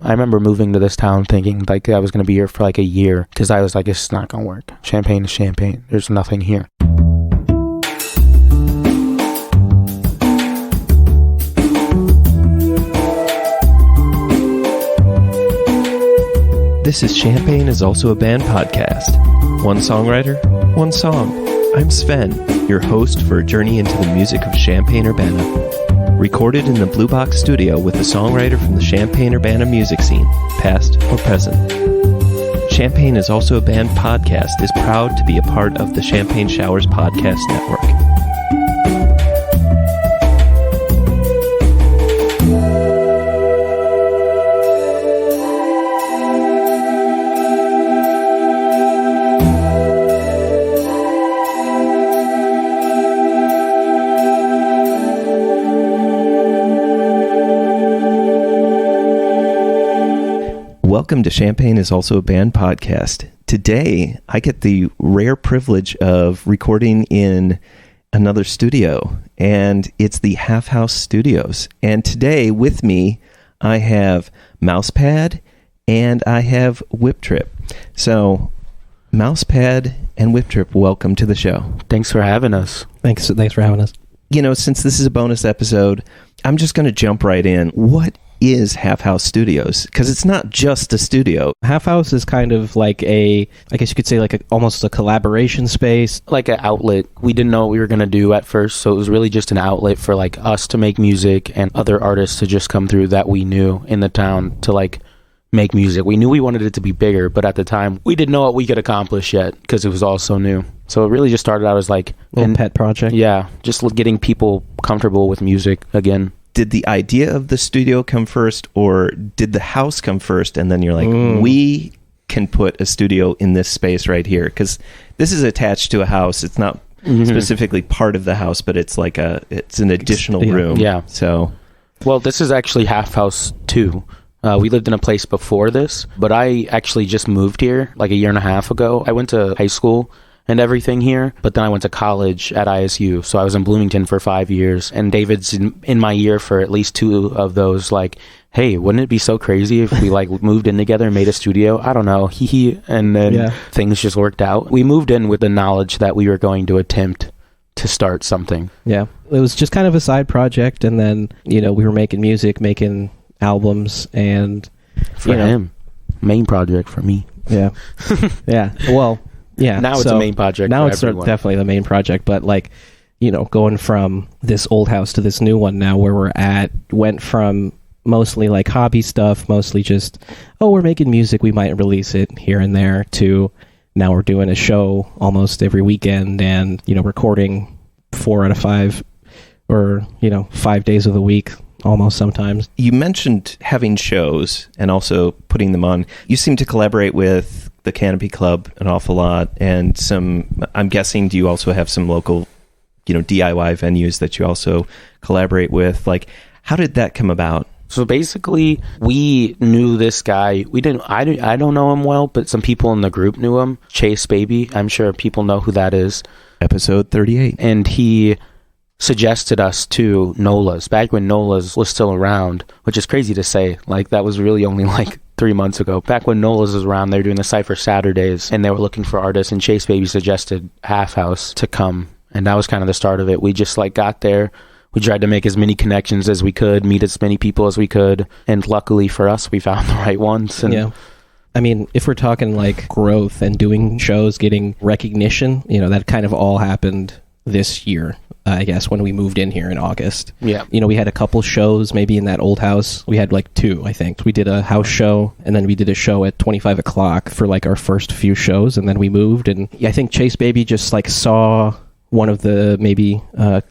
I remember moving to this town thinking like I was going to be here for like a year because I was like, it's not going to work. Champaign is Champaign. There's nothing here. This is Champaign is Also a Band podcast. One songwriter, one song. I'm Sven, your host for a journey into the music of Champaign-Urbana. Recorded in the Blue Box studio with a songwriter from the Champaign-Urbana music scene, past or present. Champaign is Also a Band podcast is proud to be a part of the Champaign Showers Podcast Network. Welcome to Champaign is Also a Band podcast. Today, I get the rare privilege of recording in another studio, and it's the Half House Studios. And today, with me, I have Mousepad and I have WhipTRip. So, Mousepad and WhipTRip, welcome to the show. Thanks for having us. Thanks for having us. You know, since this is a bonus episode, I'm just going to jump right in. What is Half House Studios? Because it's not just a studio. Half House is kind of like I guess you could say almost a collaboration space. Like an outlet. We didn't know what we were going to do at first, so it was really just an outlet for like us to make music and other artists to just come through that we knew in the town to like make music. We knew we wanted it to be bigger, but at the time we didn't know what we could accomplish yet because it was all so new. So it really just started out as like a pet project. Yeah, just getting people comfortable with music again. Did the idea of the studio come first, or did the house come first, and then you're like, we can put a studio in this space right here? Because this is attached to a house. It's not specifically part of the house, but it's like it's an additional room. Yeah. So, well, this is actually Half House 2. We lived in a place before this, but I actually just moved here like a year and a half ago. I went to high school and everything here, but then I went to college at ISU, so I was in Bloomington for 5 years, and David's in my year for at least 2 of those, like, hey, wouldn't it be so crazy if we like moved in together and made a studio? I don't know, and then things just worked out. We moved in with the knowledge that we were going to attempt to start something. Yeah, it was just kind of a side project, and then, we were making music, making albums, and for him, main project for me. Yeah. Yeah, well... Yeah. Now it's a main project. Now it's everyone. Definitely the main project, but going from this old house to this new one now where we're at, went from mostly like hobby stuff, mostly just, we're making music, we might release it here and there, to now we're doing a show almost every weekend and, recording 4 out of 5 or, 5 days of the week. Almost sometimes. You mentioned having shows and also putting them on. You seem to collaborate with the Canopy Club an awful lot, and I'm guessing, do you also have some local, DIY venues that you also collaborate with? Like, how did that come about? So basically, we knew this guy. I don't know him well, but some people in the group knew him. Chase Baby. I'm sure people know who that is. Episode 38. And he suggested us to Nola's back when Nola's was still around, which is crazy to say. Like, that was really only like 3 months ago. Back when Nola's was around, they were doing the Cypher Saturdays and they were looking for artists, and Chase Baby suggested Half House to come, and that was kind of the start of it. We just like got there. We tried to make as many connections as we could, meet as many people as we could, and luckily for us, we found the right ones. And yeah. I mean, if we're talking like growth and doing shows, getting recognition, that kind of all happened this year. I guess when we moved in here in August. Yeah. We had a couple shows maybe in that old house. We had like 2, I think. We did a house show, and then we did a show at 25 o'clock for like our first few shows, and then we moved. And I think Chase Baby just like saw one of the maybe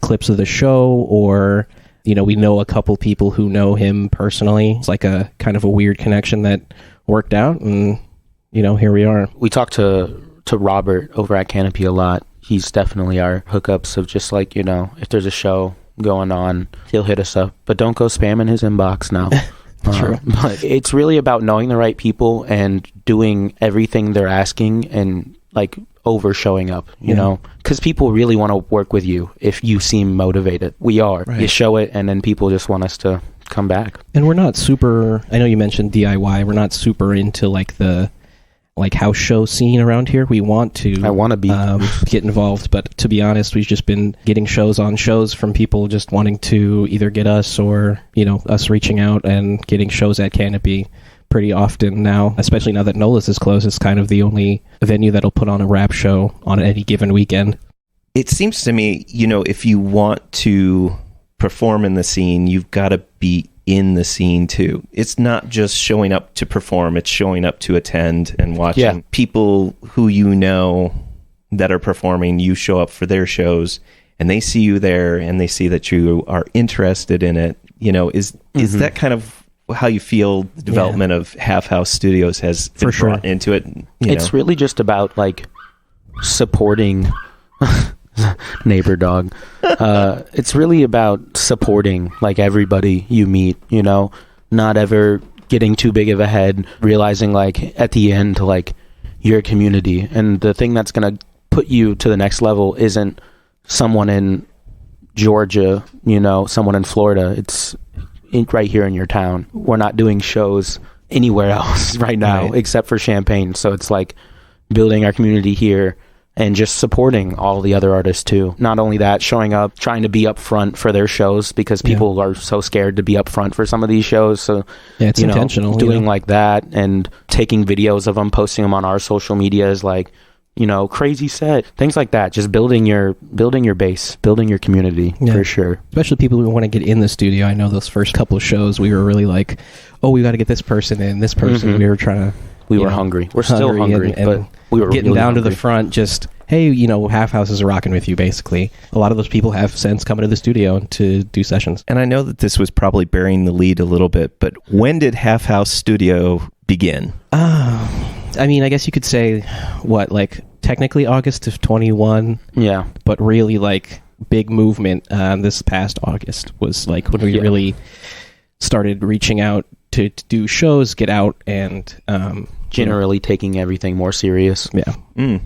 clips of the show, or, we know a couple people who know him personally. It's like a kind of a weird connection that worked out, and, here we are. We talked to Robert over at Canopy a lot. He's definitely our hookups of just like, if there's a show going on, he'll hit us up. But don't go spamming his inbox now. True. But it's really about knowing the right people and doing everything they're asking and like over showing up, you know, because people really want to work with you if you seem motivated. We are. Right. You show it, and then people just want us to come back. And we're not super, I know you mentioned DIY, we're not super into like the house show scene around here. We want to. I want to be. Get involved, but to be honest, we've just been getting shows from people just wanting to either get us or, us reaching out and getting shows at Canopy pretty often now, especially now that Nola's is closed. It's kind of the only venue that'll put on a rap show on any given weekend. It seems to me, if you want to perform in the scene, you've got to be in the scene too. It's not just showing up to perform, it's showing up to attend and watching people who that are performing. You show up for their shows and they see you there and they see that you are interested in it. Is that kind of how you feel the development of Half House Studios has been brought into it? It's really just about like supporting neighbor dog. It's really about supporting like everybody you meet, not ever getting too big of a head, realizing like at the end like you're a community, and the thing that's going to put you to the next level isn't someone in Georgia, someone in Florida. It's right here in your town. We're not doing shows anywhere else right now except for Champaign, so it's like building our community here and just supporting all the other artists too. Not only that, showing up, trying to be up front for their shows, because people are so scared to be up front for some of these shows. So it's intentional. Doing like that and taking videos of them, posting them on our social medias, like, crazy set, things like that. Just building your base, building your community for sure. Especially people who want to get in the studio. I know those first couple of shows, we were really like, oh, we got to get this person in, this person. We were trying to. We were hungry. We're still hungry, and but we were getting really down hungry. to the front. Just Half House is rocking with you. Basically, a lot of those people have since come into the studio to do sessions. And I know that this was probably burying the lead a little bit, but when did Half House Studio begin? I mean, I guess you could say technically August of 21. Yeah, but really big movement this past August was when we really started reaching out to do shows, get out, and generally taking everything more serious. Yeah.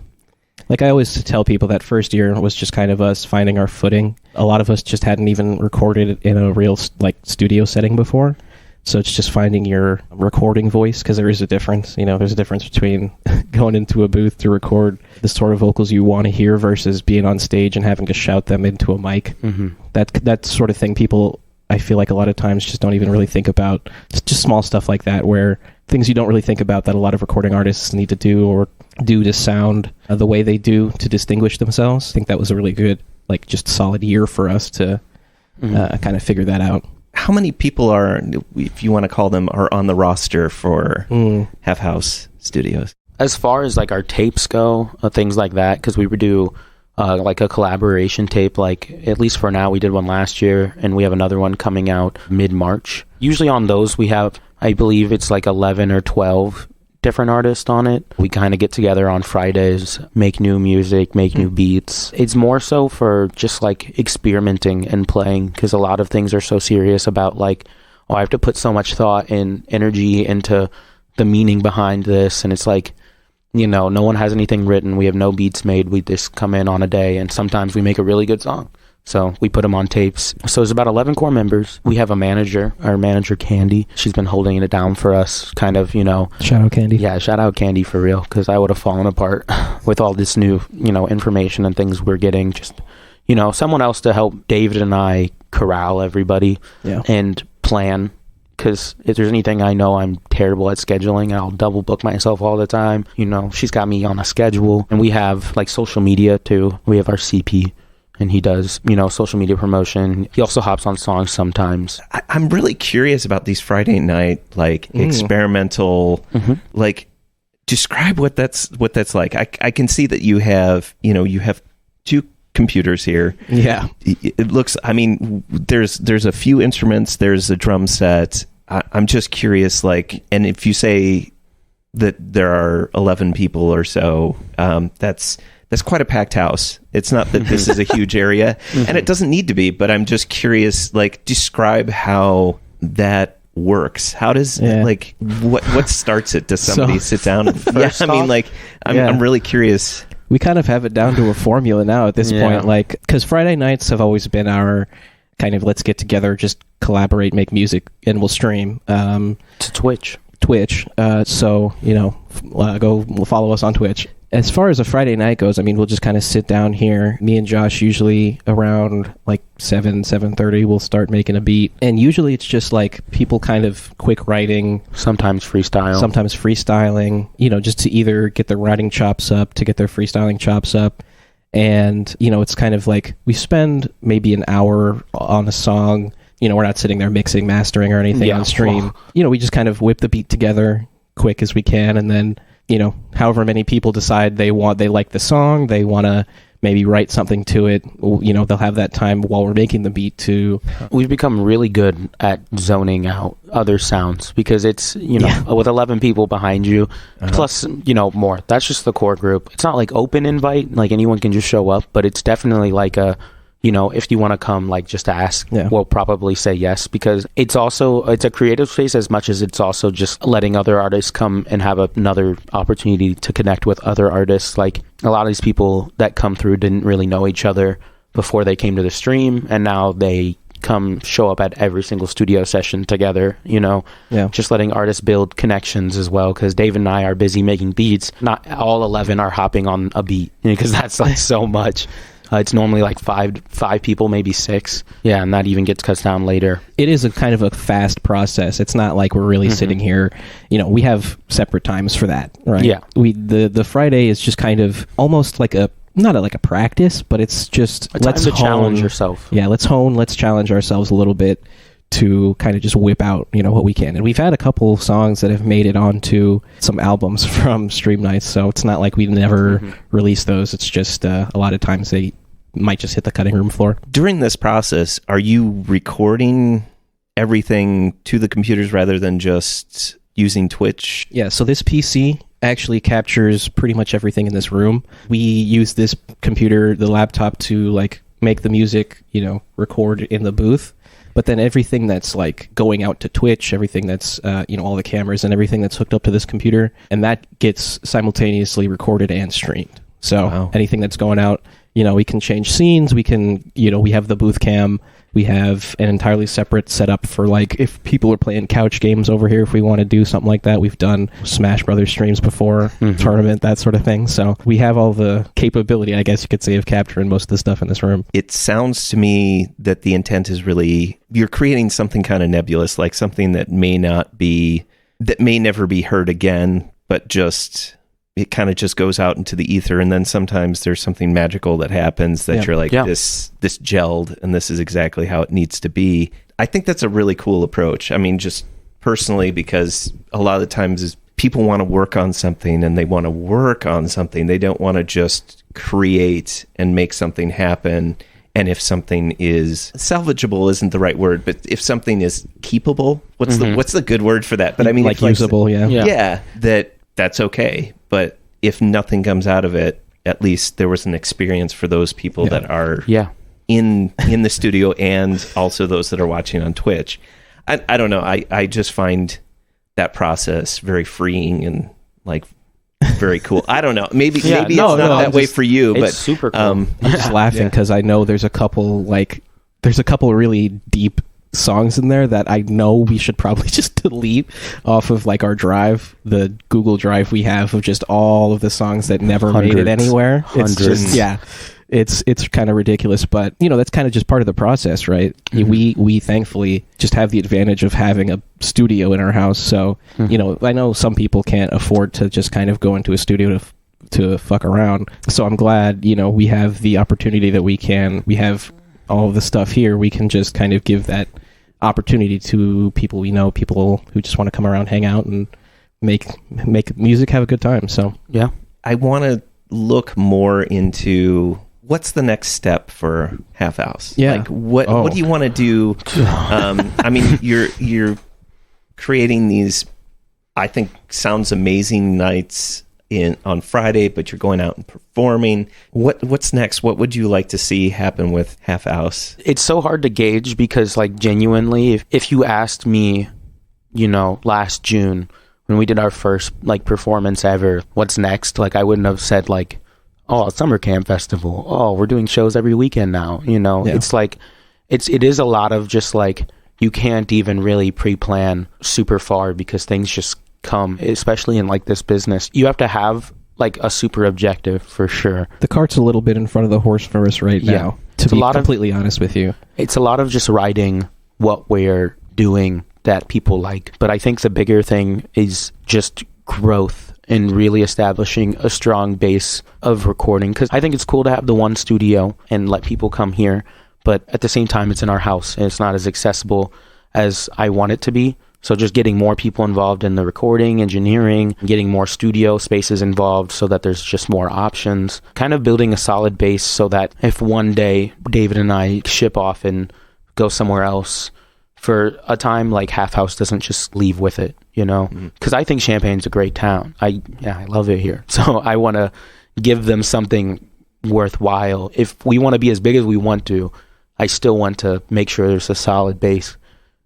Like I always tell people, that first year was just kind of us finding our footing. A lot of us just hadn't even recorded in a real studio setting before. So it's just finding your recording voice, because there is a difference. There's a difference between going into a booth to record the sort of vocals you want to hear versus being on stage and having to shout them into a mic. Mm-hmm. That sort of thing people, I feel like a lot of times just don't even really think about. It's just small stuff like that, where things you don't really think about that a lot of recording artists need to do or do to sound the way they do to distinguish themselves. I think that was a really good, just solid year for us to kind of figure that out. How many people are, if you want to call them, are on the roster for Half House Studios? As far as our tapes go, things like that, because we would do a collaboration tape, at least for now. We did one last year, and we have another one coming out mid-March. Usually on those we have, I believe it's 11 or 12 different artists on it. We kind of get together on Fridays, make new music, make new beats. It's more so for just experimenting and playing, because a lot of things are so serious about I have to put so much thought and energy into the meaning behind this, and it's no one has anything written, we have no beats made, we just come in on a day, and sometimes we make a really good song. So we put them on tapes. So there's about 11 core members. We have a manager, our manager Candy. She's been holding it down for us, kind of, Shout out Candy. Yeah, shout out Candy for real, because I would have fallen apart with all this new, information and things we're getting. Just, someone else to help David and I corral everybody and plan. Because if there's anything I know, I'm terrible at scheduling. I'll double book myself all the time. She's got me on a schedule. And we have social media too. We have our CP. And he does, social media promotion. He also hops on songs sometimes. I'm really curious about these Friday night, experimental, describe what that's like. I can see that you have two computers here. Yeah. It looks, there's a few instruments, there's a drum set. I'm just curious, and if you say that there are 11 people or so, that's quite a packed house. It's not that this is a huge area, and it doesn't need to be, but I'm just curious, describe how that works. How does, what starts it? Does somebody sit down? I'm really curious. We kind of have it down to a formula now at this point, because Friday nights have always been our kind of let's get together, just collaborate, make music, and we'll stream. To Twitch. So, go follow us on Twitch. As far as a Friday night goes, I mean, we'll just kind of sit down here. Me and Josh usually around like 7:30 we'll start making a beat. And usually it's just like people kind of quick writing. Sometimes freestyling, just to either get their writing chops up, to get their freestyling chops up. And, it's kind of like we spend maybe an hour on a song. We're not sitting there mixing, mastering or anything on stream. We just kind of whip the beat together quick as we can, and then however many people decide they like the song, they want to maybe write something to it, they'll have that time while we're making the beat to... We've become really good at zoning out other sounds because it's, with 11 people behind you, plus, more. That's just the core group. It's not like open invite, like anyone can just show up, but it's definitely like a... if you want to come, like, just ask, we'll probably say yes, because it's a creative space as much as it's also just letting other artists come and have another opportunity to connect with other artists. Like, a lot of these people that come through didn't really know each other before they came to the stream, and now they show up at every single studio session together, just letting artists build connections as well, because Dave and I are busy making beats. Not all 11 are hopping on a beat, because that's like so much. It's normally like five people, maybe 6. Yeah, and that even gets cut down later. It is a kind of a fast process. It's not like we're really sitting here. We have separate times for that, right? Yeah. The Friday is just kind of almost like not like a practice, but it's just let's challenge yourself. Yeah, let's challenge ourselves a little bit to kind of just whip out, what we can. And we've had a couple songs that have made it onto some albums from Stream Nights, so it's not like we never release those. It's just a lot of times they might just hit the cutting room floor. During this process, are you recording everything to the computers rather than just using Twitch? Yeah, so this PC actually captures pretty much everything in this room. We use this computer, the laptop, to like make the music, record in the booth. But then everything that's like going out to Twitch, everything that's, all the cameras and everything that's hooked up to this computer, and that gets simultaneously recorded and streamed. So anything that's going out, we can change scenes. We can, we have the booth cam. We have an entirely separate setup for like if people are playing couch games over here, if we want to do something like that. We've done Smash Brothers streams before, tournament, that sort of thing. So we have all the capability, I guess you could say, of capturing most of the stuff in this room. It sounds to me that the intent is really, you're creating something kind of nebulous, like something that may never be heard again, but it kind of just goes out into the ether, and then sometimes there's something magical that happens that you're like, this gelled, and this is exactly how it needs to be. I think that's a really cool approach. I mean, just personally, because a lot of the times is people want to work on something, and they want to work on something. They don't want to just create and make something happen. And if something is salvageable isn't the right word, but if something is keepable, what's the good word for that? But I mean, like usable, that's okay. But if nothing comes out of it, at least there was an experience for those people that are in the studio, and also those that are watching on Twitch. I don't know. I just find that process very freeing and like very cool. I don't know. Maybe it's not that way for you, but super cool. I'm just laughing because I know there's a couple really deep songs in there that I know we should probably just delete off of like our drive, the Google Drive we have of just all of the songs that never made it anywhere. It's just it's kind of ridiculous, but that's kind of just part of the process, right? We thankfully just have the advantage of having a studio in our house, so I know some people can't afford to just kind of go into a studio to fuck around, so I'm glad we have the opportunity that we have all of the stuff here. We can just kind of give that opportunity to people people who just want to come around, hang out, and make music, have a good time. So I want to look more into what's the next step for Half House. Like what do you want to do? I mean, you're creating these, I think, sounds amazing nights on Friday, but you're going out and performing. What's next? What would you like to see happen with Half House? It's so hard to gauge because, like, genuinely, if you asked me, last June when we did our first like performance ever, what's next? Like, I wouldn't have said like, oh, a summer camp festival. Oh, we're doing shows every weekend now. It's like, it is a lot of just like, you can't even really pre-plan super far because things just come, especially in like this business. You have to have like a super objective for sure. The cart's a little bit in front of the horse for us right now, to be completely honest with you. It's a lot of just writing what we're doing that people like. But I think the bigger thing is just growth and really establishing a strong base of recording. Because I think it's cool to have the one studio and let people come here. But at the same time, it's in our house and it's not as accessible as I want it to be. So just getting more people involved in the recording, engineering, getting more studio spaces involved so that there's just more options. Kind of building a solid base so that if one day David and I ship off and go somewhere else for a time, like Half House doesn't just leave with it, you know? Because I think Champaign's a great town. I love it here. So I want to give them something worthwhile. If we want to be as big as we want to, I still want to make sure there's a solid base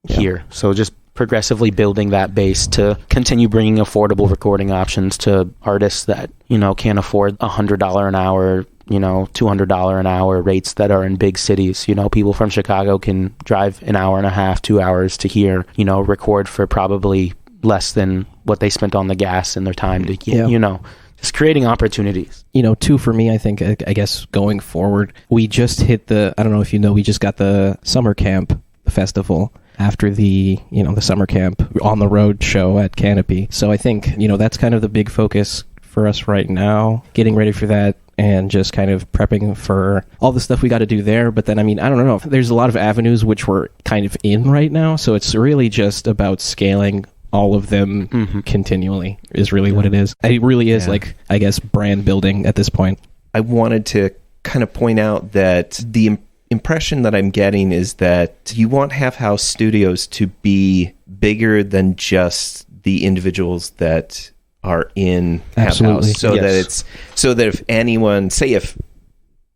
here. So just progressively building that base to continue bringing affordable recording options to artists that, you know, can't afford $100 an hour, you know, $200 an hour rates that are in big cities. You know, people from Chicago can drive an hour and a half, 2 hours to here, you know, record for probably less than what they spent on the gas and their time to get, you know, just creating opportunities. You know, too, for me, I think, I guess going forward, we just hit I don't know if you know, we just got the summer camp festival after the summer camp on the road show at Canopy. So I think, you know, that's kind of the big focus for us right now, getting ready for that and just kind of prepping for all the stuff we got to do there. But then, I mean, I don't know, there's a lot of avenues which we're kind of in right now. So it's really just about scaling all of them continually is really what it is. It really is like, I guess, brand building at this point. I wanted to kind of point out that the impression that I'm getting is that you want Half House Studios to be bigger than just the individuals that are in Half House. So that if anyone, say if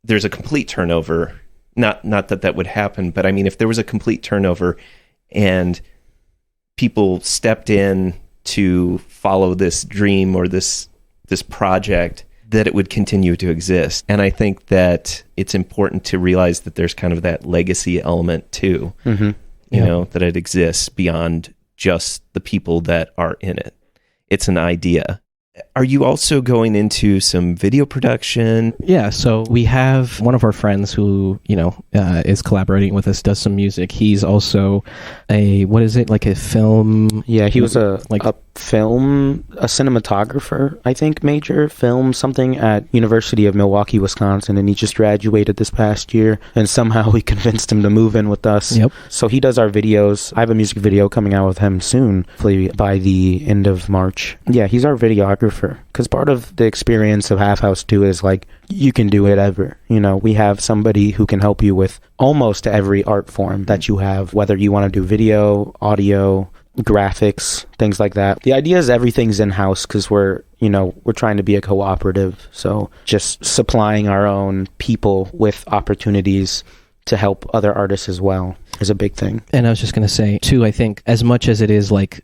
there's a complete turnover, not that would happen, but I mean, if there was a complete turnover and people stepped in to follow this dream or this project, that it would continue to exist. And I think that it's important to realize that there's kind of that legacy element too, you know, that it exists beyond just the people that are in it. It's an idea. Are you also going into some video production? Yeah, so we have one of our friends who, you know, is collaborating with us, does some music. He's also what is it, like a film? Yeah, he was a cinematographer, I think, major film something at University of Milwaukee, Wisconsin, and he just graduated this past year, and somehow we convinced him to move in with us. Yep. So he does our videos. I have a music video coming out with him soon, hopefully by the end of March. Yeah, he's our videographer, because part of the experience of Half House 2 is like, you can do whatever. You know, we have somebody who can help you with almost every art form that you have, whether you want to do video, audio, graphics, things like that. The idea is everything's in-house because we're trying to be a cooperative. So just supplying our own people with opportunities to help other artists as well is a big thing. And I was just going to say, too, I think as much as it is like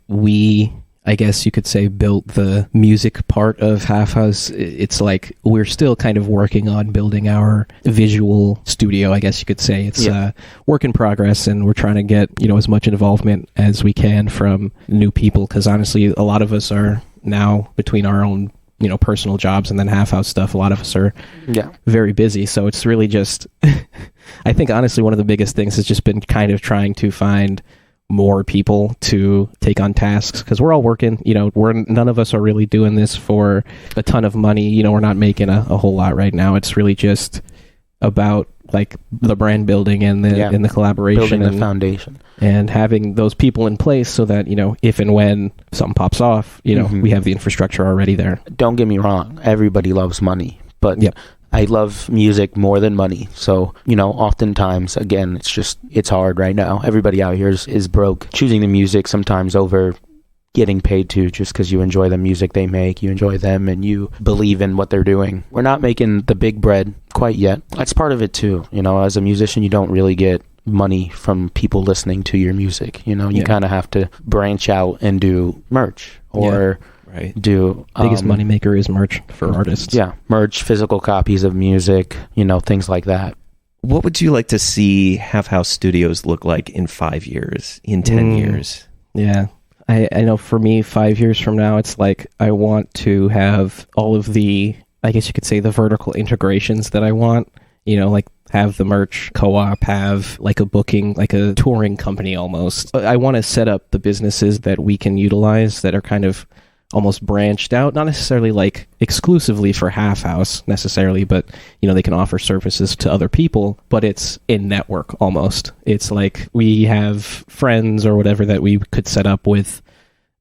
I guess you could say, built the music part of Half House, it's like we're still kind of working on building our visual studio, I guess you could say. It's a work in progress, and we're trying to get, you know, as much involvement as we can from new people, because honestly, a lot of us are now, between our own, you know, personal jobs and then Half House stuff, a lot of us are very busy. So it's really just, I think honestly, one of the biggest things has just been kind of trying to find more people to take on tasks, because we're all working, you know, none of us are really doing this for a ton of money. You know, we're not making a whole lot right now. It's really just about like the brand building and the collaboration, building the foundation, and having those people in place so that, you know, if and when something pops off, you know, we have the infrastructure already there. Don't get me wrong, everybody loves money, but I love music more than money. So, you know, oftentimes, again, it's hard right now. Everybody out here is broke. Choosing the music sometimes over getting paid to, just because you enjoy the music they make, you enjoy them, and you believe in what they're doing. We're not making the big bread quite yet. That's part of it too. You know, as a musician, you don't really get money from people listening to your music. You know, you kind of have to branch out and do merch or... do biggest moneymaker is merch for artists. Merch, physical copies of music, you know, things like that. What would you like to see Half House Studios look like in 5 years, in 10 years? Yeah. I know for me, 5 years from now, it's like I want to have all of the, I guess you could say, the vertical integrations that I want. You know, like have the merch co-op, have like a booking, like a touring company almost. I want to set up the businesses that we can utilize that are kind of almost branched out, not necessarily like exclusively for Half House necessarily, but you know, they can offer services to other people, but it's in network almost. It's like we have friends or whatever that we could set up with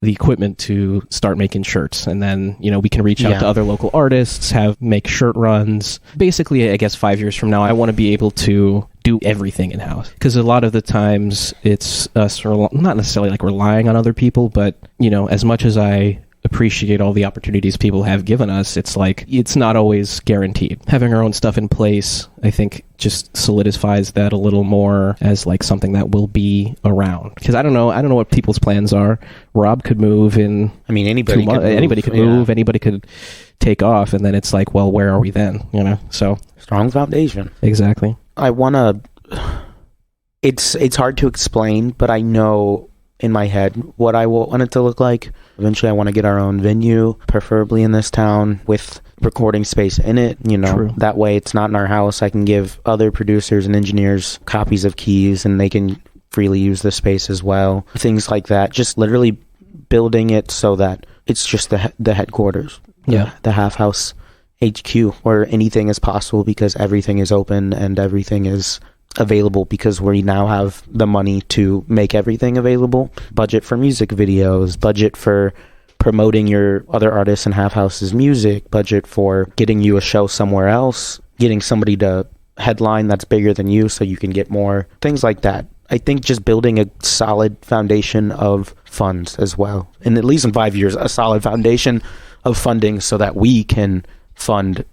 the equipment to start making shirts, and then you know, we can reach out to other local artists, make shirt runs. Basically, I guess 5 years from now, I want to be able to do everything in-house, because a lot of the times it's us not necessarily like relying on other people, but you know, as much as I appreciate all the opportunities people have given us, it's like it's not always guaranteed. Having our own stuff in place, I think, just solidifies that a little more as like something that will be around. Because I don't know what people's plans are. Rob could move in. I mean, anybody could move. Anybody could move. Anybody could take off, and then it's like, well, where are we then? You know, so strong foundation. Exactly. I want to. It's hard to explain, but I know in my head what I want it to look like. Eventually I want to get our own venue, preferably in this town, with recording space in it, you know. True. That way it's not in our house. I can give other producers and engineers copies of keys and they can freely use the space as well. Things like that. Just literally building it so that it's just the headquarters. The Half House HQ, where anything is possible because everything is open and everything is available, because we now have the money to make everything available. Budget for music videos, budget for promoting your other artists and Half House's music, budget for getting you a show somewhere else, getting somebody to headline that's bigger than you so you can get more, things like that. I think just building a solid foundation of funds as well, and at least in 5 years, a solid foundation of funding so that we can fund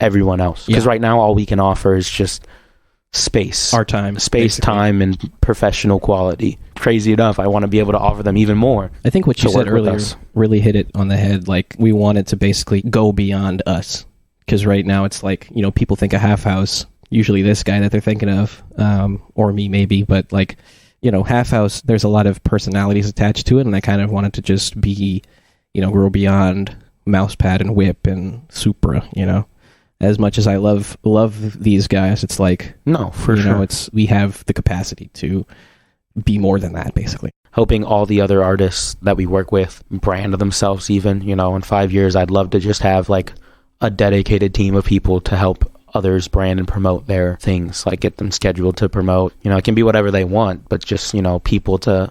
everyone else. Because right now all we can offer is just space, our time, time, and professional quality. Crazy enough, I want to be able to offer them even more. I think what you said earlier really hit it on the head. Like, we wanted to basically go beyond us, because right now it's like, you know, people think of Half House, usually this guy that they're thinking of, or me maybe, but like, you know, Half House, there's a lot of personalities attached to it, and I kind of wanted to just be, you know, grow beyond Mousepad and Whip and Supra, you know. As much as I love these guys, it's like, no, for sure, know, we have the capacity to be more than that, basically. Hoping all the other artists that we work with brand themselves even, you know, in 5 years, I'd love to just have like a dedicated team of people to help others brand and promote their things, like get them scheduled to promote. You know, it can be whatever they want, but just, you know, people to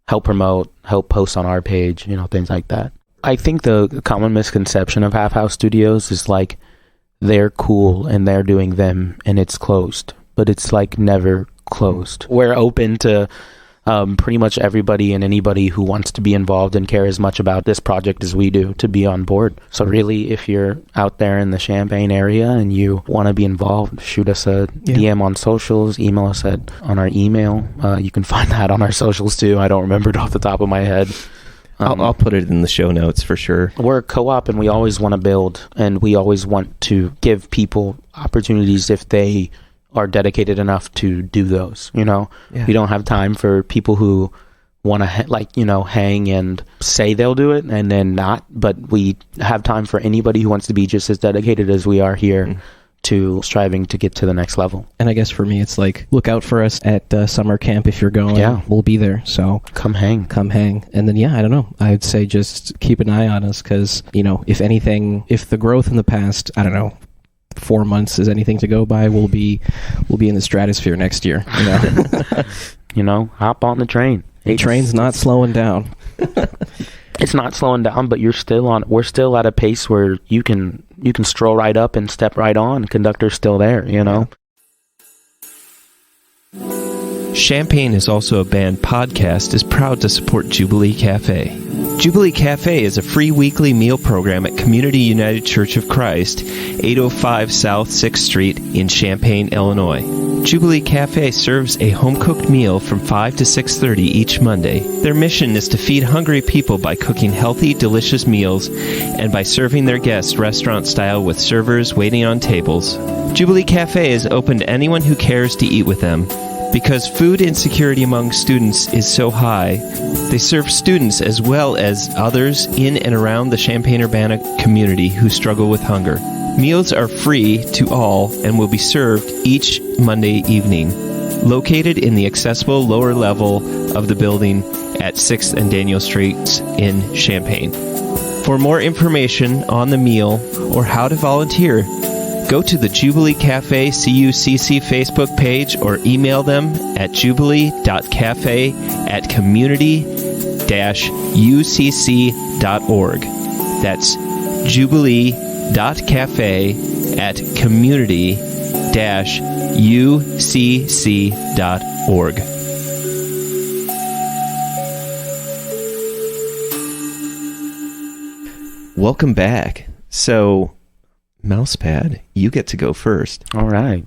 help promote, help post on our page, you know, things like that. I think the common misconception of Half House Studios is like, they're cool and they're doing them and it's closed, but it's like never closed. We're open to pretty much everybody and anybody who wants to be involved and care as much about this project as we do to be on board. So really, if you're out there in the Champaign area and you want to be involved, shoot us a DM on socials, email us on our email. You can find that on our socials too. I don't remember it off the top of my head. I'll put it in the show notes for sure. We're a co-op and we always want to build, and we always want to give people opportunities if they are dedicated enough to do those, you know. We don't have time for people who want to hang and say they'll do it and then not, but we have time for anybody who wants to be just as dedicated as we are here to striving to get to the next level. And I guess for me, it's like, look out for us at summer camp if you're going. Yeah. We'll be there. So come hang. And then, I don't know. I'd say just keep an eye on us, because, you know, if anything, if the growth in the past, I don't know, 4 months is anything to go by, we'll be in the stratosphere next year. You know, you know, hop on the train. The train's not slowing down. It's not slowing down, but we're still at a pace where you can stroll right up and step right on. Conductor's still there, you know. Champaign is Also a Band podcast is proud to support Jubilee Cafe. Jubilee Cafe is a free weekly meal program at Community United Church of Christ, 805 South 6th Street in Champaign, Illinois. Jubilee Cafe serves a home-cooked meal from 5 to 6:30 each Monday. Their mission is to feed hungry people by cooking healthy, delicious meals and by serving their guests restaurant-style with servers waiting on tables. Jubilee Cafe is open to anyone who cares to eat with them. Because food insecurity among students is so high, they serve students as well as others in and around the Champaign-Urbana community who struggle with hunger. Meals are free to all and will be served each Monday evening. Located in the accessible lower level of the building at 6th and Daniel Streets in Champaign. For more information on the meal or how to volunteer, go to the Jubilee Cafe CUCC Facebook page or email them at jubilee.cafe@community-ucc.org. That's jubilee.cafe@community-ucc.org. Welcome back. So, Mousepad, you get to go first. All right.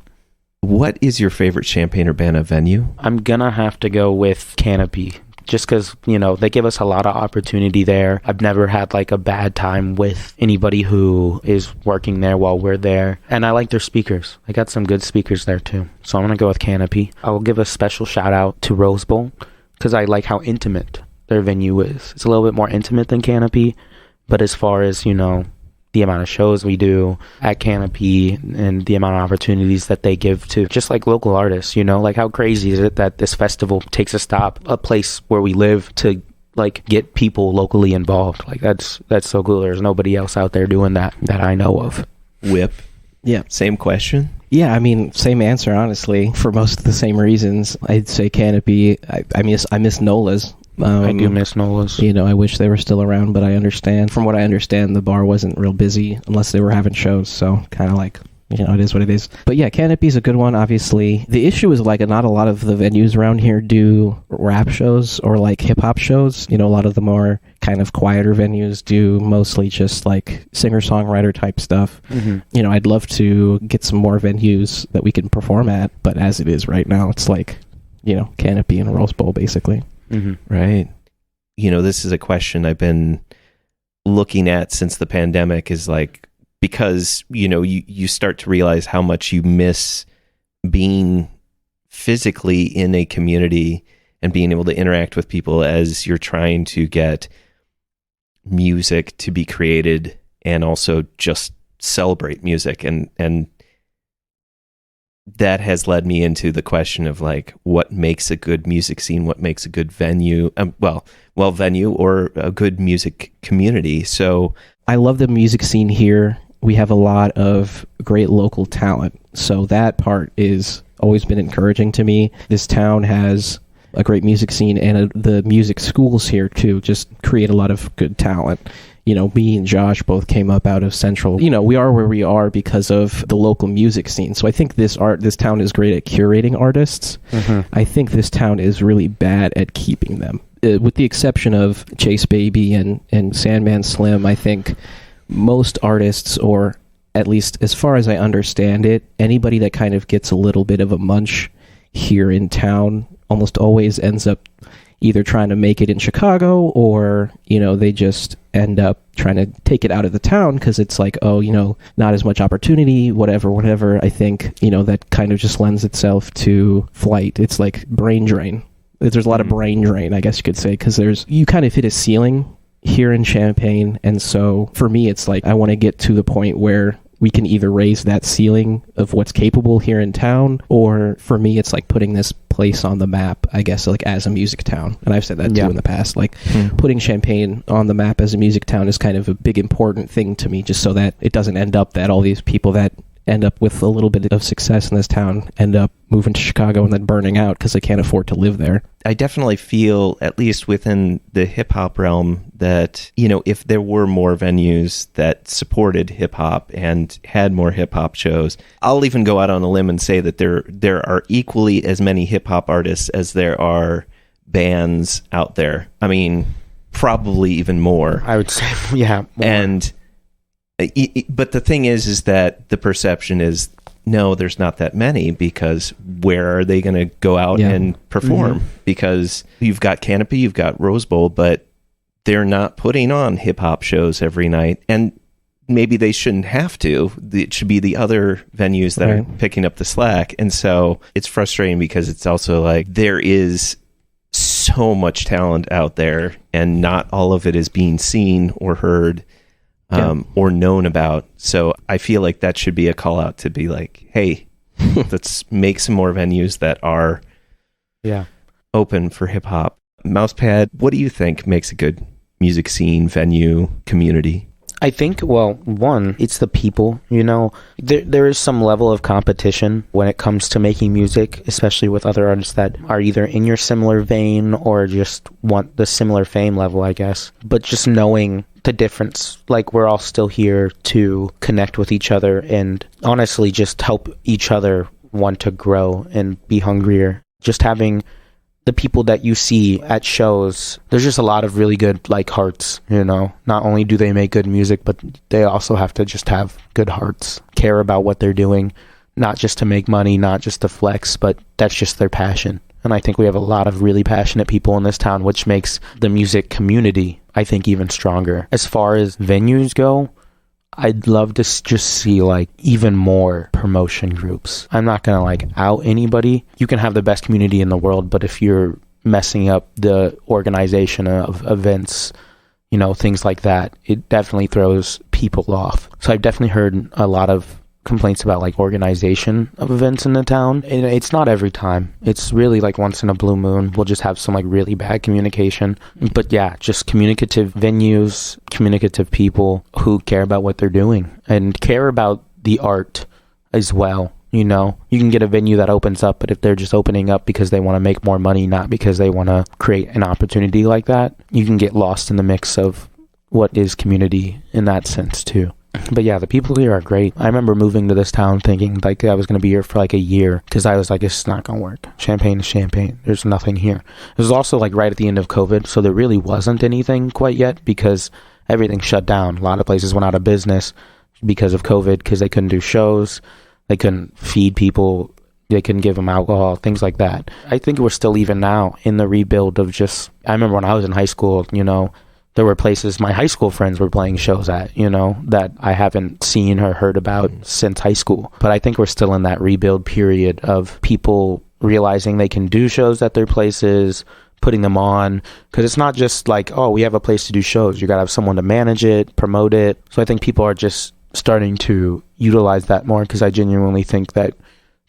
What is your favorite Champaign-Urbana venue? I'm gonna have to go with Canopy, just because, they give us a lot of opportunity there. I've never had like a bad time with anybody who is working there while we're there. And I like their speakers. I got some good speakers there too. So I'm gonna go with Canopy. I will give a special shout out to Rose Bowl, because I like how intimate their venue is. It's a little bit more intimate than Canopy, but as far as, the amount of shows we do at Canopy and the amount of opportunities that they give to just like local artists, like how crazy is it that this festival takes a place where we live to like get people locally involved. Like that's so cool. There's nobody else out there doing that I know of. Whip. Yeah. Same question. Yeah, I mean, same answer, honestly, for most of the same reasons. I'd say Canopy. I miss Nola's. I do miss Nola's. I wish they were still around, but I understand. From what I understand, the bar wasn't real busy unless they were having shows, so kind of like, it is what it is. But yeah, Canopy's a good one, obviously. The issue is like not a lot of the venues around here do rap shows or like hip-hop shows. A lot of the more kind of quieter venues do mostly just like singer-songwriter type stuff. Mm-hmm. I'd love to get some more venues that we can perform at, but as it is right now, it's like, Canopy and Rose Bowl, basically. Mm-hmm. Right. This is a question I've been looking at since the pandemic, is like, because, you start to realize how much you miss being physically in a community and being able to interact with people as you're trying to get music to be created and also just celebrate music. And that has led me into the question of like, what makes a good music scene, what makes a good venue, venue or a good music community. So I love the music scene here. We have a lot of great local talent. So that part is always been encouraging to me. This town has a great music scene, and the music schools here too just create a lot of good talent. Me and Josh both came up out of Central. We are where we are because of the local music scene. So I think this town is great at curating artists. Mm-hmm. I think this town is really bad at keeping them. With the exception of Chase Baby and Sandman Slim, I think most artists, or at least as far as I understand it, anybody that kind of gets a little bit of a munch here in town almost always ends up either trying to make it in Chicago, or, they just end up trying to take it out of the town because it's like, not as much opportunity, whatever. I think, that kind of just lends itself to flight. It's like brain drain. There's a lot of brain drain, I guess you could say, because you kind of hit a ceiling here in Champaign. And so for me, it's like, I want to get to the point where we can either raise that ceiling of what's capable here in town, or for me, it's like putting this place on the map, I guess, like as a music town. And I've said that too in the past, like putting Champaign on the map as a music town is kind of a big important thing to me, just so that it doesn't end up that all these people that end up with a little bit of success in this town end up moving to Chicago and then burning out because they can't afford to live there. I definitely feel, at least within the hip-hop realm, that, if there were more venues that supported hip-hop and had more hip-hop shows, I'll even go out on a limb and say that there are equally as many hip-hop artists as there are bands out there. I mean, probably even more. I would say, yeah. More. And but the thing is that the perception is no, there's not that many, because where are they going to go out and perform? Because you've got Canopy, you've got Rose Bowl, but they're not putting on hip-hop shows every night. And maybe they shouldn't have to. It should be the other venues that are picking up the slack. And so it's frustrating, because it's also like there is so much talent out there, and not all of it is being seen or heard or known about. So I feel like that should be a call out to be like, hey, let's make some more venues that are open for hip hop. Mousepad, what do you think makes a good music scene, venue, community? I think, well, one, it's the people, you know. There is some level of competition when it comes to making music, especially with other artists that are either in your similar vein or just want the similar fame level, I guess. But just knowing the difference, like, we're all still here to connect with each other and honestly just help each other want to grow and be hungrier. Just having the people that you see at shows, there's just a lot of really good, like, hearts, you know. Not only do they make good music, but they also have to just have good hearts, care about what they're doing, not just to make money, not just to flex, but that's just their passion. And I think we have a lot of really passionate people in this town, which makes the music community, I think, even stronger. As far as venues go, I'd love to just see, like, even more promotion groups. I'm not going to, like, out anybody. You can have the best community in the world, but if you're messing up the organization of events, you know, things like that, it definitely throws people off. So I've definitely heard a lot of complaints about, like, organization of events in the town, and it's not every time. It's really, like, once in a blue moon we'll just have some, like, really bad communication. But yeah, just communicative venues, communicative people who care about what they're doing and care about the art as well. You know, you can get a venue that opens up, but if they're just opening up because they want to make more money, not because they want to create an opportunity like that, you can get lost in the mix of what is community in that sense too. But yeah, the people here are great. I remember moving to this town thinking, like, I was going to be here for, like, a year, because I was like, it's not going to work. Champaign is Champaign. There's nothing here. It was also, like, right at the end of COVID, so there really wasn't anything quite yet, because everything shut down. A lot of places went out of business because of COVID, because they couldn't do shows, they couldn't feed people, they couldn't give them alcohol, things like that. I think we're still even now in the rebuild of just, I remember when I was in high school, you know, there were places my high school friends were playing shows at, you know, that I haven't seen or heard about since high school. But I think we're still in that rebuild period of people realizing they can do shows at their places, putting them on, because it's not just like, oh, we have a place to do shows. You got to have someone to manage it, promote it. So I think people are just starting to utilize that more, because I genuinely think that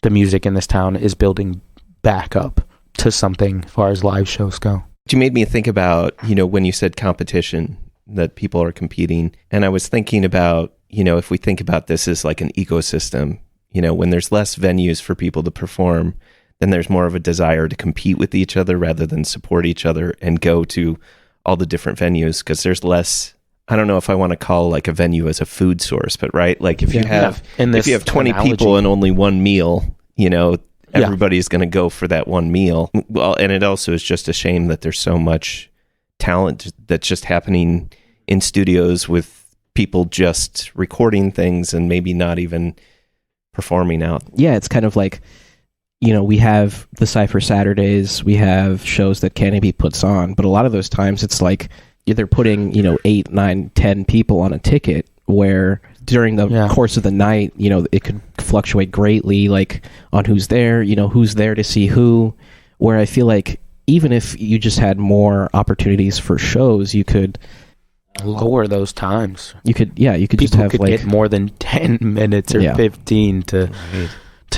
the music in this town is building back up to something as far as live shows go. You made me think about, you know, when you said competition, that people are competing. And I was thinking about, you know, if we think about this as like an ecosystem, you know, when there's less venues for people to perform, then there's more of a desire to compete with each other rather than support each other and go to all the different venues, because there's less, I don't know if I want to call like a venue as a food source, but right, like if you have 20 people and only one meal, you know, everybody's going to go for that one meal. Well, and it also is just a shame that there's so much talent that's just happening in studios with people just recording things and maybe not even performing out. Yeah, it's kind of like, you know, we have the Cypher Saturdays, we have shows that Canopy puts on, but a lot of those times it's like they're putting, you know, 8, 9, 10 people on a ticket, where during the course of the night, you know, it could fluctuate greatly, like on who's there, you know, who's there to see who, where I feel like even if you just had more opportunities for shows, you could lower those times. You could People just have could like get more than 10 minutes or 15 to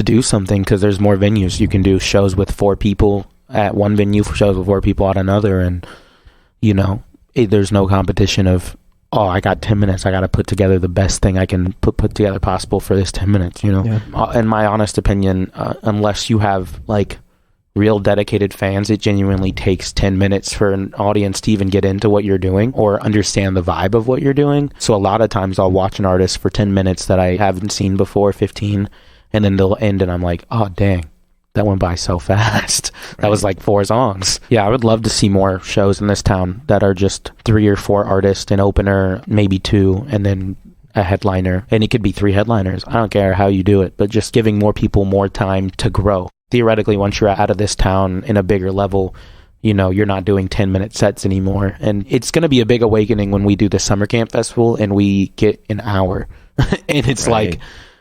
do something, because there's more venues. You can do shows with 4 people at one venue, shows with 4 people at another, and, you know, there's no competition of, oh, I got 10 minutes. I got to put together the best thing I can put together possible for this 10 minutes, you know? Yeah. In my honest opinion, unless you have, like, real dedicated fans, it genuinely takes 10 minutes for an audience to even get into what you're doing or understand the vibe of what you're doing. So a lot of times I'll watch an artist for 10 minutes that I haven't seen before, 15, and then they'll end and I'm like, oh, dang. That went by so fast. That was like 4 songs. Yeah, I would love to see more shows in this town that are just 3 or 4 artists, an opener, maybe 2, and then a headliner, and it could be 3 headliners. I don't care how you do it, but just giving more people more time to grow. Theoretically, once you're out of this town in a bigger level, you know, you're not doing 10-minute sets anymore. And it's going to be a big awakening when we do the summer camp festival and we get an hour. And it's like,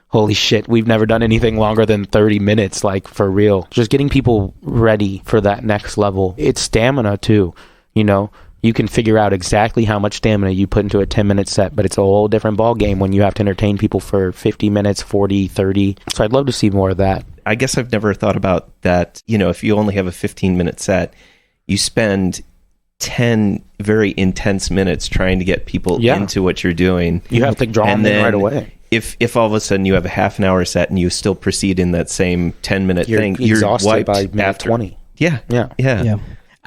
holy shit, we've never done anything longer than 30 minutes, like, for real. Just getting people ready for that next level. It's stamina too, you know. You can figure out exactly how much stamina you put into a 10-minute set, but it's a whole different ball game when you have to entertain people for 50 minutes, 40, 30. So I'd love to see more of that. I guess I've never thought about that. You know, if you only have a 15-minute set, you spend 10 very intense minutes trying to get people into what you're doing. You have to draw them in right away. If all of a sudden you have a half an hour set and you still proceed in that same 10-minute thing, you're exhausted wiped by minute after 20. Yeah.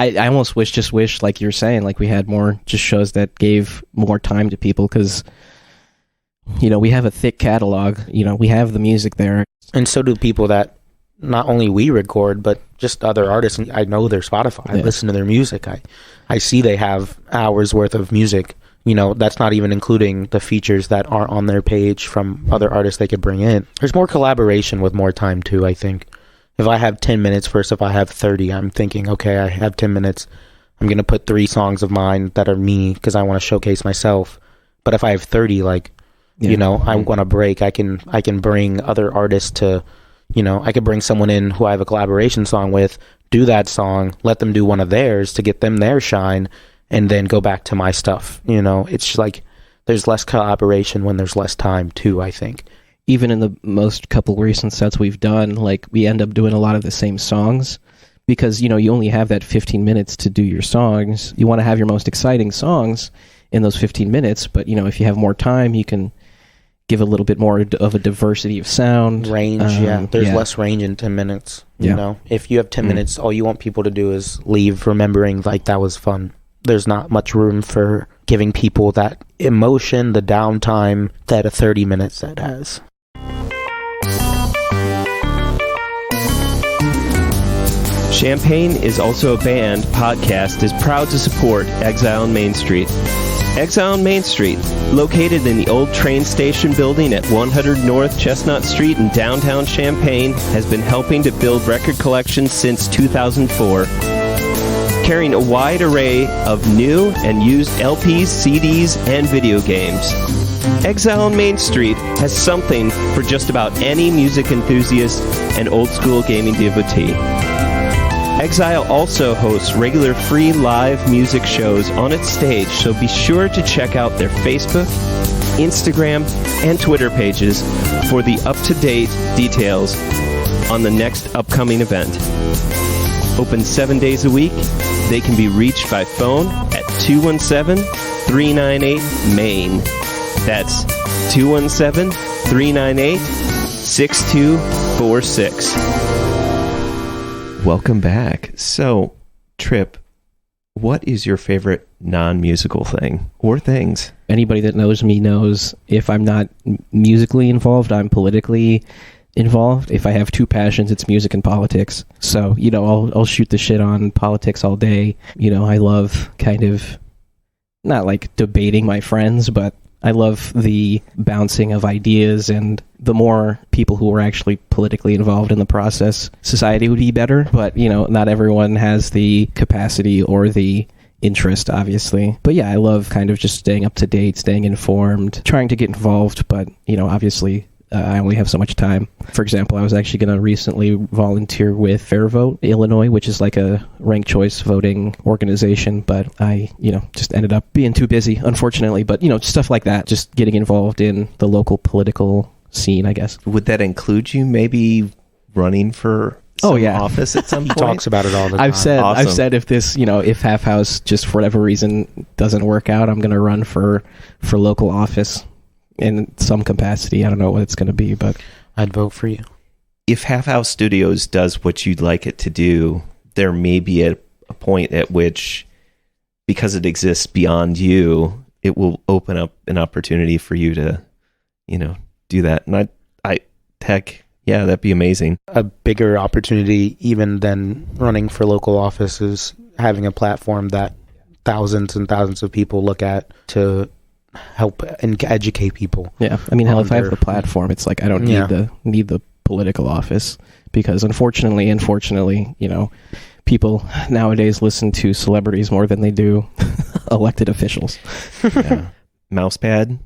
I almost wish, like you're saying, like we had more just shows that gave more time to people, because, you know, we have a thick catalog. You know, we have the music there. And so do people that not only we record, but just other artists. I know their Spotify. I listen to their music. I see they have hours worth of music. You know, that's not even including the features that aren't on their page from other artists they could bring in. There's more collaboration with more time too, I think. If I have 10 minutes versus if I have 30, I'm thinking, okay, I have 10 minutes. I'm going to put 3 songs of mine that are me because I want to showcase myself. But if I have 30, like, you know, I want a break. I can bring other artists to, you know, I could bring someone in who I have a collaboration song with, do that song, let them do one of theirs to get them their shine, and then go back to my stuff. You know, it's like there's less collaboration when there's less time too, I think. Even in the most couple recent sets we've done, like, we end up doing a lot of the same songs because, you know, you only have that 15 minutes to do your songs. You want to have your most exciting songs in those 15 minutes, but, you know, if you have more time, you can give a little bit more of a diversity of sound. Range, There's less range in 10 minutes, you know? If you have 10 minutes, all you want people to do is leave remembering, like, that was fun. There's not much room for giving people that emotion, the downtime that a 30-minute set has. Champaign is Also a Band podcast is proud to support Exile on Main Street. Exile on Main Street, located in the old train station building at 100 North Chestnut Street in downtown Champaign, has been helping to build record collections since 2004. Carrying a wide array of new and used LPs, CDs, and video games. Exile on Main Street has something for just about any music enthusiast and old-school gaming devotee. Exile also hosts regular free live music shows on its stage, so be sure to check out their Facebook, Instagram, and Twitter pages for the up-to-date details on the next upcoming event. Open 7 days a week, they can be reached by phone at 217-398-MAIN. That's 217-398-6246. Welcome back. So, Trip, what is your favorite non-musical thing or things? Anybody that knows me knows if I'm not musically involved, I'm politically involved. If I have 2 passions, it's music and politics. So, you know, I'll shoot the shit on politics all day. You know, I love kind of, not like debating my friends, but I love the bouncing of ideas, and the more people who are actually politically involved in the process, society would be better. But, you know, not everyone has the capacity or the interest, obviously. But yeah, I love kind of just staying up to date, staying informed, trying to get involved, but, you know, obviously I only have so much time. For example, I was actually going to recently volunteer with Fair Vote Illinois, which is like a ranked choice voting organization, but I, you know, just ended up being too busy, unfortunately. But, you know, stuff like that, just getting involved in the local political scene, I guess. Would that include you maybe running for office at some point? He talks about it all the time. I've said if this, you know, if Half House just for whatever reason doesn't work out, I'm going to run for local office in some capacity. I don't know what it's going to be, but I'd vote for you. If Half House Studios does what you'd like it to do, there may be a point at which, because it exists beyond you, it will open up an opportunity for you to, you know, do that. And yeah, that'd be amazing. A bigger opportunity even than running for local office is having a platform that thousands and thousands of people look at to help and educate people. Yeah, I mean, hell, if I have Under- the platform, it's like I don't need the political office, because unfortunately, you know, people nowadays listen to celebrities more than they do elected officials. Yeah. Mousepad,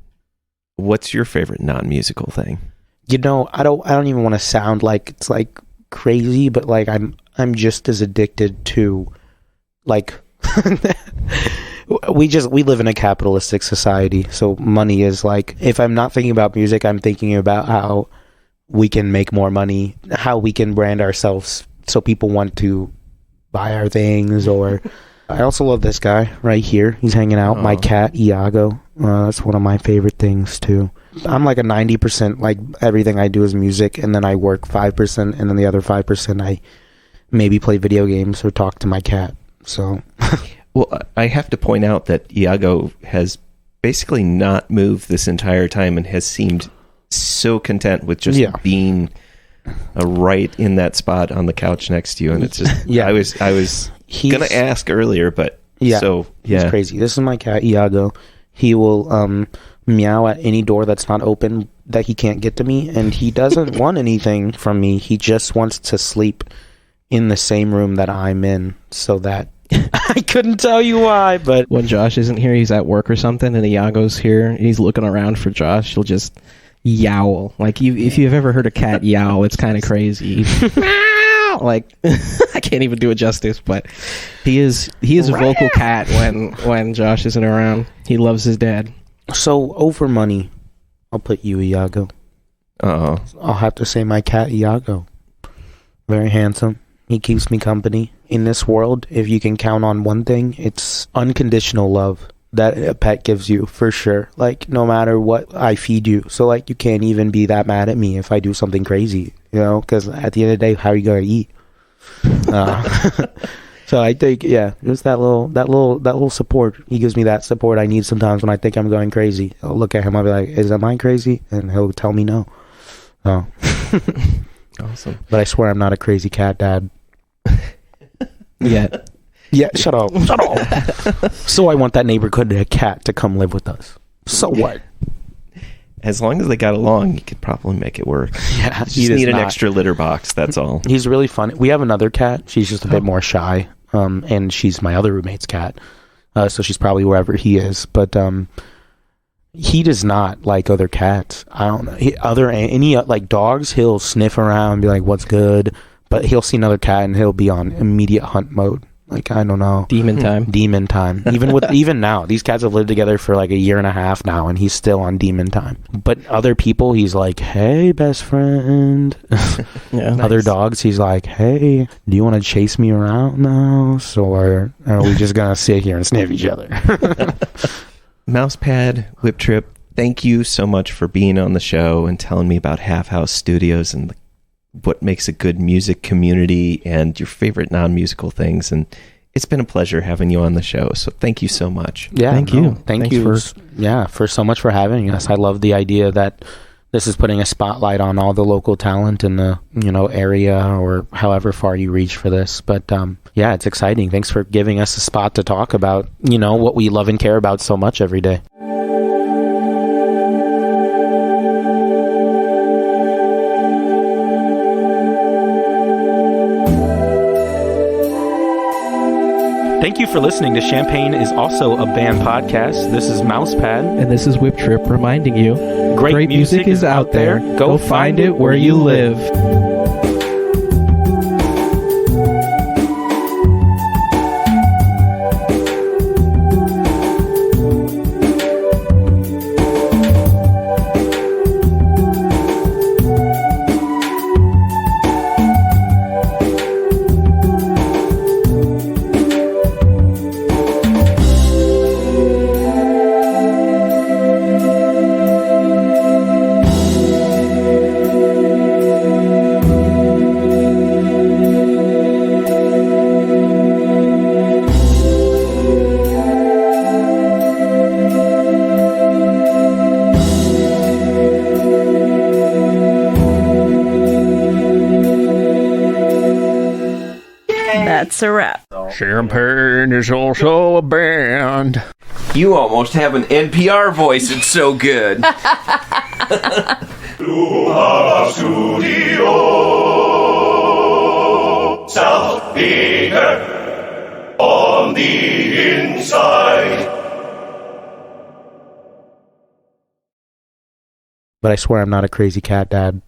what's your favorite non-musical thing? You know, I don't even want to sound like it's like crazy, but like I'm just as addicted to like we live in a capitalistic society, so money is like, if I'm not thinking about music, I'm thinking about how we can make more money, how we can brand ourselves so people want to buy our things. Or I also love this guy right here. He's hanging out. My cat Iago. That's one of my favorite things too. I'm like a 90%, like everything I do is music, and then I work 5%, and then the other 5% I maybe play video games or talk to my cat. So Well, I have to point out that Iago has basically not moved this entire time and has seemed so content with just being right in that spot on the couch next to you. And it's just, I was going to ask earlier, but he's yeah. crazy. This is my cat Iago. He will meow at any door that's not open that he can't get to me, and he doesn't want anything from me. He just wants to sleep in the same room that I'm in, so that I couldn't tell you why, but When Josh isn't here, he's at work or something, and Iago's here, and he's looking around for Josh, he'll just yowl. Like, if you've ever heard a cat yowl, it's kind of crazy. Meow! Like, I can't even do it justice, but he is a vocal cat when Josh isn't around. He loves his dad. So over money, I'll put you Iago. I'll have to say my cat Iago. Very handsome. He keeps me company. In this world, if you can count on one thing, it's unconditional love that a pet gives you, for sure. Like, no matter what I feed you. So, like, you can't even be that mad at me if I do something crazy, you know? Because at the end of the day, how are you going to eat? So I think, just that little support. He gives me that support I need sometimes when I think I'm going crazy. I'll look at him, I'll be like, am I crazy? And he'll tell me no. Oh. Awesome. But I swear I'm not a crazy cat dad. Yet. Yeah, shut up. So I want that neighborhood cat to come live with us. So what? As long as they got along, you could probably make it work. Yeah, You just need an extra litter box, that's all. He's really fun. We have another cat. She's just a bit more shy. And she's my other roommate's cat. So she's probably wherever he is. But he does not like other cats. I don't know. Any like dogs, he'll sniff around and be like, what's good? But he'll see another cat and he'll be on immediate hunt mode. Like, I don't know. Demon time. Demon time. Even now, these cats have lived together for like a year and a half now, and he's still on demon time. But other people, he's like, hey, best friend. Yeah. Other dogs, he's like, hey, do you want to chase me around now? Or are we just going to sit here and sniff each other? Mousepad, WhipTRip, thank you so much for being on the show and telling me about Half House Studios and what makes a good music community and your favorite non-musical things. And it's been a pleasure having you on the show. So thank you so much. Yeah, Thank you. Thanks for so much for having us. I love the idea that this is putting a spotlight on all the local talent in the area, or however far you reach for this. But it's exciting. Thanks for giving us a spot to talk about what we love and care about so much every day. Thank you for listening to Champagne is Also a Band podcast. This is Mousepad. And this is WhipTRip reminding you, Great music is out there. Go find it where you live. That's a wrap. Champagne is also a band. You almost have an NPR voice. It's so good. Studio South Beaker on the inside. But I swear I'm not a crazy cat dad.